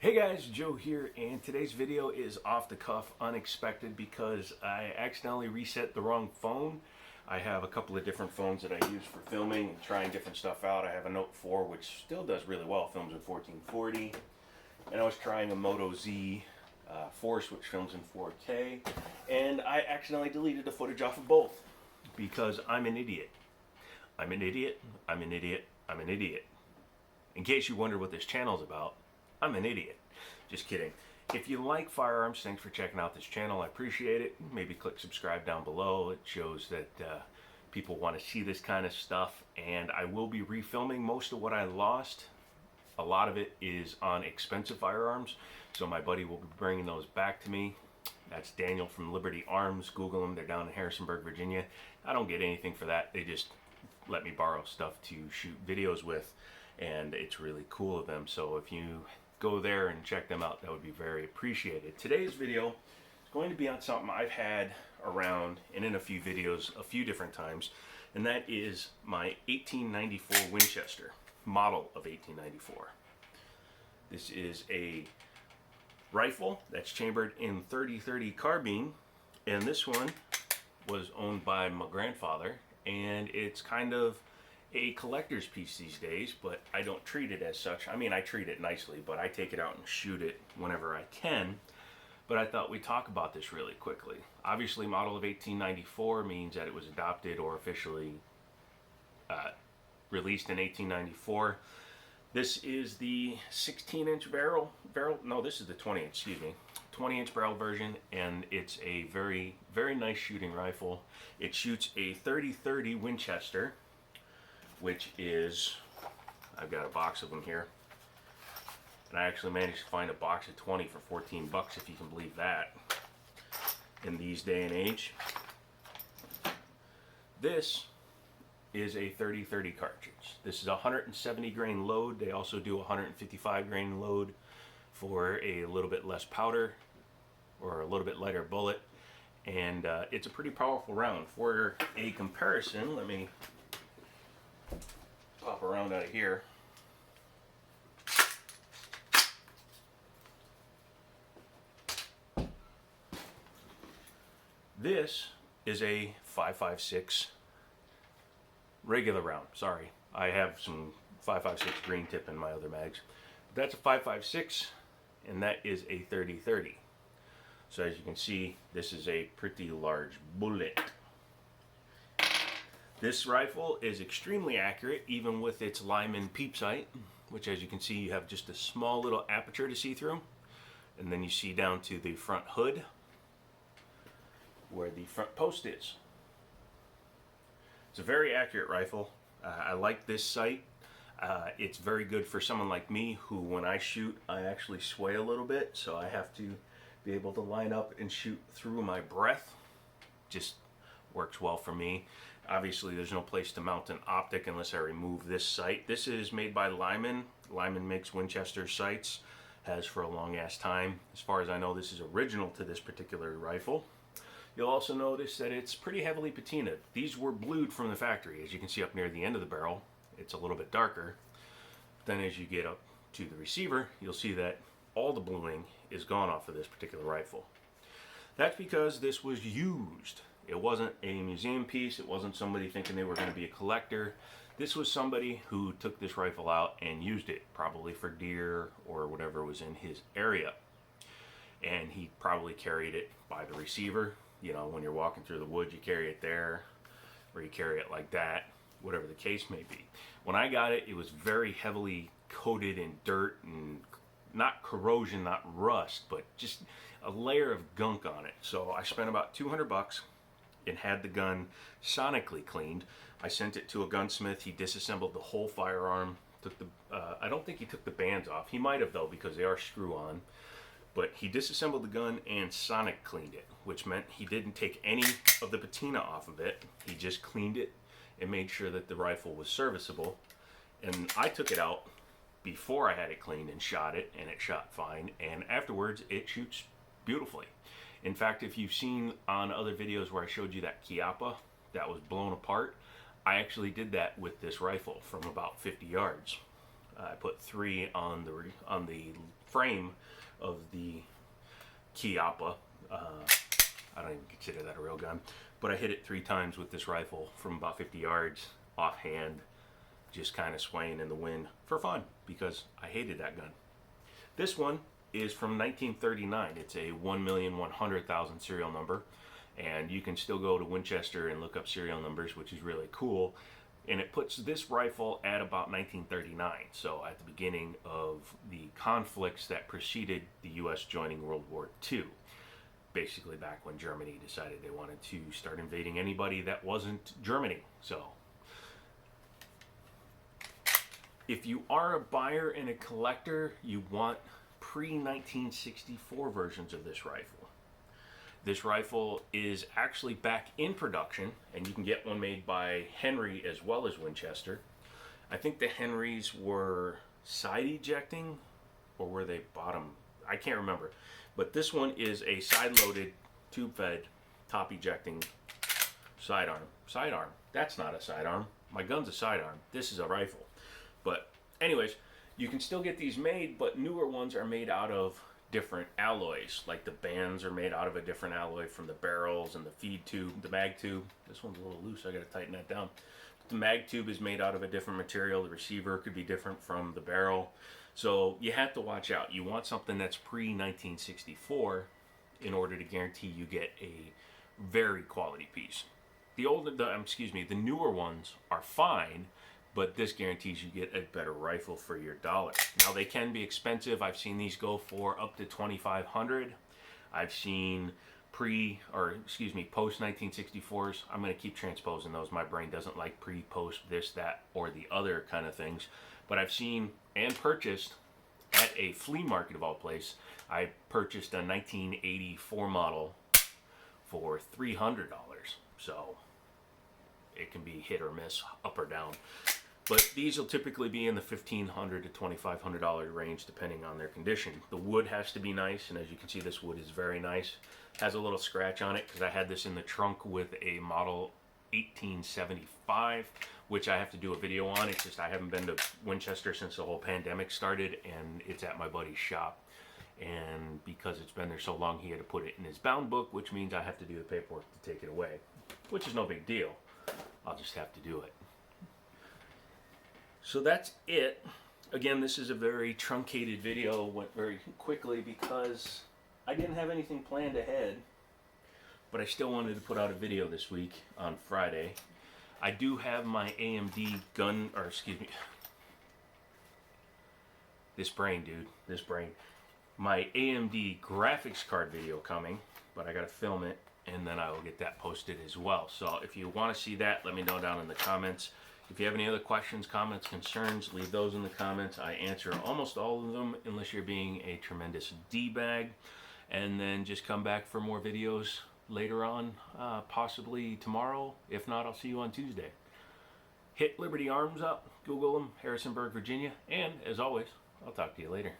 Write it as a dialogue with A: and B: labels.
A: Hey guys, Joe here, and today's video is off the cuff, unexpected, because I accidentally reset the wrong phone. I have a couple of different phones that I use for filming and trying different stuff out. I have a Note 4, which still does really well, films in 1440, and I was trying a Moto Z Force, which films in 4K, and I accidentally deleted the footage off of both, because I'm an idiot. I'm an idiot, I'm an idiot, I'm an idiot. In case you wonder what this channel is about, I'm an idiot. Just kidding. If you like firearms, thanks for checking out this channel. I appreciate it. Maybe click subscribe down below. It shows that people want to see this kind of stuff. And I will be refilming most of what I lost. A lot of it is on expensive firearms. So my buddy will be bringing those back to me. That's Daniel from Liberty Arms. Google them. They're down in Harrisonburg, Virginia. I don't get anything for that. They just let me borrow stuff to shoot videos with. And it's really cool of them. So if you go there and check them out, that would be very appreciated. Today's video is going to be on something I've had around and in a few videos a few different times, and that is my 1894 Winchester model of 1894. This is a rifle that's chambered in 30-30 carbine, and this one was owned by my grandfather, and it's kind of a collector's piece these days, but I don't treat it as such. I mean, I treat it nicely, but I take it out and shoot it whenever I can. But I thought we'd talk about this really quickly. Obviously, model of 1894 means that it was adopted or officially released in 1894. This is the 16-inch barrel. No, this is the 20-inch, excuse me. 20-inch barrel version, and it's a very, very nice shooting rifle. It shoots a 30-30 Winchester, which is, I've got a box of them here, and I actually managed to find a box of 20 for 14 bucks, if you can believe that, in these day and age. This is a 30-30 cartridge. This is a 170 grain load. They also do a 155 grain load for a little bit less powder or a little bit lighter bullet, and it's a pretty powerful round. For a comparison, let me pop around out of here. This is a 5.56 regular round. Sorry, I have some 5.56 green tip in my other mags. But that's a 5.56, and that is a 30-30. So as you can see, this is a pretty large bullet. This rifle is extremely accurate, even with its Lyman peep sight, which, as you can see, you have just a small little aperture to see through, and then you see down to the front hood where the front post is. It's a very accurate rifle. I like this sight. It's very good for someone like me who, when I shoot, I actually sway a little bit, so I have to be able to line up and shoot through my breath. Just works well for me. Obviously, there's no place to mount an optic unless I remove this sight. This is made by Lyman. Lyman makes Winchester sights, has for a long ass time. As far as I know, this is original to this particular rifle. You'll also notice that it's pretty heavily patinaed. These were blued from the factory. As you can see up near the end of the barrel, it's a little bit darker. Then as you get up to the receiver, you'll see that all the bluing is gone off of this particular rifle. That's because this was used. It wasn't a museum piece. It wasn't somebody thinking they were going to be a collector. This was somebody who took this rifle out and used it, probably for deer or whatever was in his area. And he probably carried it by the receiver. You know, when you're walking through the woods, you carry it there, or you carry it like that, whatever the case may be. When I got it, it was very heavily coated in dirt and not corrosion, not rust, but just a layer of gunk on it. So I spent about 200 bucks. And had the gun sonically cleaned. I sent it to a gunsmith. He disassembled the whole firearm. Took the I don't think he took the bands off. He might have, though, because they are screw-on. But he disassembled the gun and sonic cleaned it, which meant he didn't take any of the patina off of it. He just cleaned it and made sure that the rifle was serviceable. And I took it out before I had it cleaned and shot it, and it shot fine. And afterwards, it shoots beautifully. In fact, if you've seen on other videos where I showed you that Chiappa that was blown apart, I actually did that with this rifle from about 50 yards. I put 3 on the frame of the Chiappa. I don't even consider that a real gun, but I hit it 3 times with this rifle from about 50 yards offhand, just kind of swaying in the wind for fun because I hated that gun. This one is from 1939. It's a 1,100,000 serial number, and you can still go to Winchester and look up serial numbers, which is really cool. And it puts this rifle at about 1939, so at the beginning of the conflicts that preceded the U.S. joining World War II. Basically back when Germany decided they wanted to start invading anybody that wasn't Germany. So if you are a buyer and a collector, you want pre-1964 versions of this rifle. This rifle is actually back in production, and you can get one made by Henry as well as Winchester. I think the Henrys were side ejecting, or were they bottom? I can't remember. But this one is a side-loaded, tube-fed, top ejecting sidearm. Sidearm. That's not a sidearm. My gun's a sidearm. This is a rifle. But anyways, you can still get these made, but newer ones are made out of different alloys. Like the bands are made out of a different alloy from the barrels and the feed tube, the mag tube. This one's a little loose, I gotta tighten that down. But the mag tube is made out of a different material. The receiver could be different from the barrel. So you have to watch out. You want something that's pre-1964 in order to guarantee you get a very quality piece. The newer ones are fine, but this guarantees you get a better rifle for your dollar. Now they can be expensive. I've seen these go for up to $2,500. I've seen post 1964s. I'm gonna keep transposing those. My brain doesn't like pre, post, this, that, or the other kind of things. But I've seen and purchased at a flea market of all place. I purchased a 1984 model for $300. So it can be hit or miss, up or down. But these will typically be in the $1,500 to $2,500 range depending on their condition. The wood has to be nice, and as you can see, this wood is very nice. Has a little scratch on it because I had this in the trunk with a model 1875, which I have to do a video on. It's just I haven't been to Winchester since the whole pandemic started, and it's at my buddy's shop. And because it's been there so long, he had to put it in his bound book, which means I have to do the paperwork to take it away, which is no big deal. I'll just have to do it. So that's it. Again, this is a very truncated video, went very quickly because I didn't have anything planned ahead, but I still wanted to put out a video this week on Friday. I do have my AMD gun, or excuse me, this brain, my AMD graphics card video coming, but I gotta film it and then I will get that posted as well. So if you want to see that, let me know down in the comments. If you have any other questions, comments, concerns, leave those in the comments. I answer almost all of them unless you're being a tremendous D-bag. And then just come back for more videos later on, possibly tomorrow. If not, I'll see you on Tuesday. Hit Liberty Arms up, Google them, Harrisonburg, Virginia. And as always, I'll talk to you later.